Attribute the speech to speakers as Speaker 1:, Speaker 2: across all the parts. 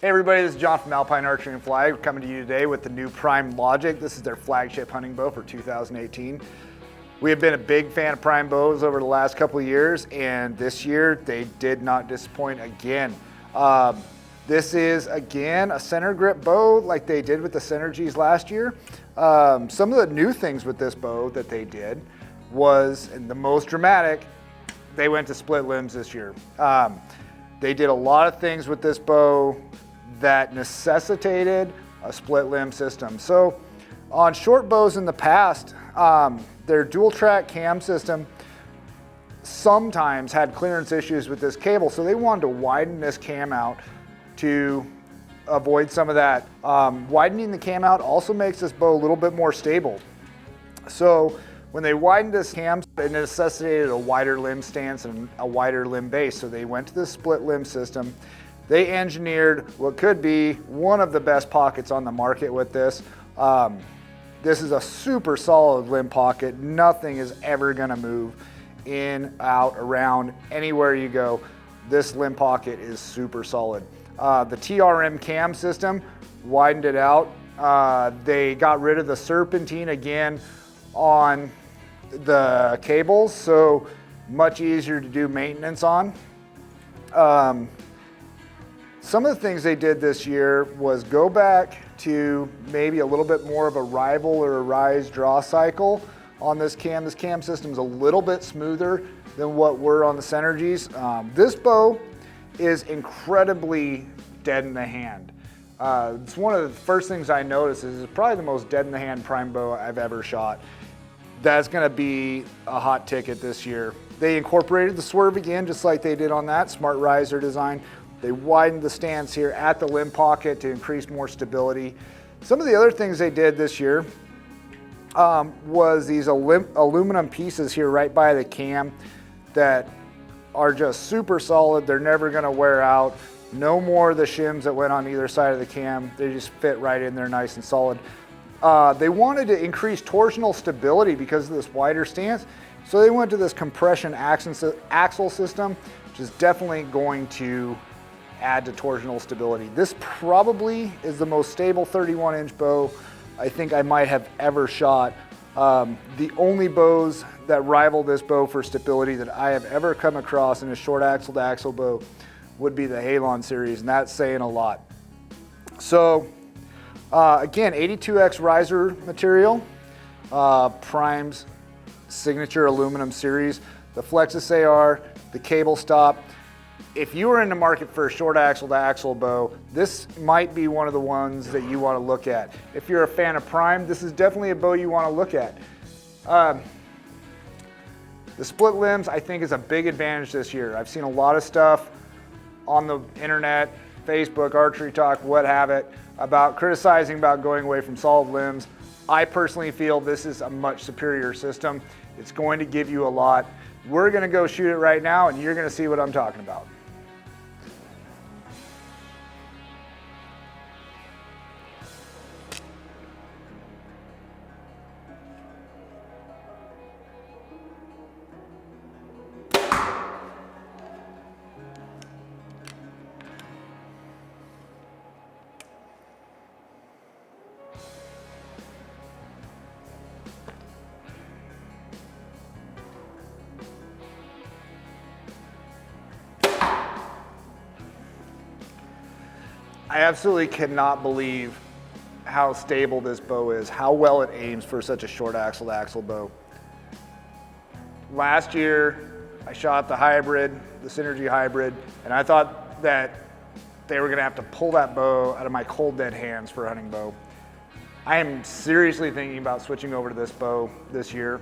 Speaker 1: Hey everybody, this is John from Alpine Archery and Fly. We're coming to you today with the new Prime Logic. This is their flagship hunting bow for 2018. We have been a big fan of Prime bows over the last couple of years, and this year they did not disappoint again. This is again a center grip bow like they did with the Synergies last year. Some of the new things with this bow that they did was, and the most dramatic, they went to split limbs this year. They did a lot of things with this bow that necessitated a split limb system. So on short bows in the past, their dual track cam system sometimes had clearance issues with this cable, so they wanted to widen this cam out to avoid some of that. Widening the cam out also makes this bow a little bit more stable. So when they widened this cam, it necessitated a wider limb stance and a wider limb base, so they went to the split limb system. They engineered what could be one of the best pockets on the market with this. This is a super solid limb pocket. Nothing is ever gonna move in, out, around, anywhere you go. This limb pocket is super solid. The TRM cam system widened it out. They got rid of the serpentine again on the cables, so much easier to do maintenance on. Some of the things they did this year was go back to maybe a little bit more of a rival or a rise draw cycle on this cam. This cam system is a little bit smoother than what were on the Synergies. This bow is incredibly dead in the hand. It's one of the first things I noticed is it's probably the most dead in the hand prime bow I've ever shot. That's gonna be a hot ticket this year. They incorporated the swerve again, just like they did on that smart riser design. They widened the stance here at the limb pocket to increase more stability. Some of the other things they did this year was these aluminum pieces here right by the cam that are just super solid. They're never gonna wear out. No more of the shims that went on either side of the cam. They just fit right in there nice and solid. They wanted to increase torsional stability because of this wider stance. So they went to this compression axle system, which is definitely going to add to torsional stability. This probably is the most stable 31-inch bow I think I might have ever shot. The only bows that rival this bow for stability that I have ever come across in a short axle to axle bow would be the Halon series, and that's saying a lot. So again, 82X riser material, Prime's signature aluminum series, the Flexus AR, the cable stop. If you are in the market for a short axle to axle bow, this might be one of the ones that you want to look at. If you're a fan of Prime, this is definitely a bow you want to look at. The split limbs I think is a big advantage this year. I've seen a lot of stuff on the internet, Facebook, Archery Talk, what have it, about criticizing about going away from solid limbs. I personally feel this is a much superior system. It's going to give you a lot. We're gonna go shoot it right now and you're gonna see what I'm talking about. I absolutely cannot believe how stable this bow is, how well it aims for such a short axle to axle bow. Last year, I shot the hybrid, the Synergy hybrid, and I thought that they were gonna have to pull that bow out of my cold dead hands for a hunting bow. I am seriously thinking about switching over to this bow this year,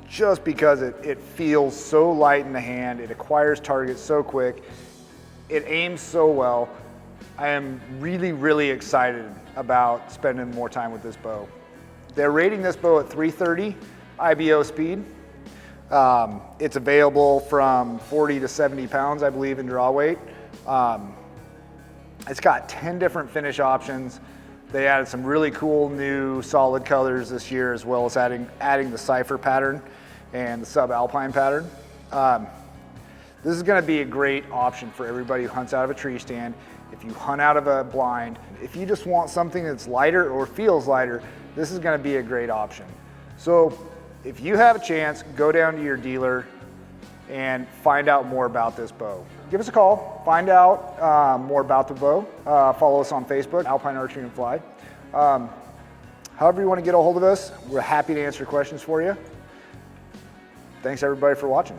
Speaker 1: just because it feels so light in the hand, it acquires targets so quick, it aims so well. I am really, really excited about spending more time with this bow. They're rating this bow at 330 IBO speed. It's available from 40 to 70 pounds, I believe, in draw weight. It's got 10 different finish options. They added some really cool new solid colors this year, as well as adding the cipher pattern and the sub-alpine pattern. This is gonna be a great option for everybody who hunts out of a tree stand. If you hunt out of a blind, if you just want something that's lighter or feels lighter, this is gonna be a great option. So if you have a chance, go down to your dealer and find out more about this bow. Give us a call, find out more about the bow. Follow us on Facebook, Alpine Archery and Fly. However you want to get a hold of us, we're happy to answer questions for you. Thanks everybody for watching.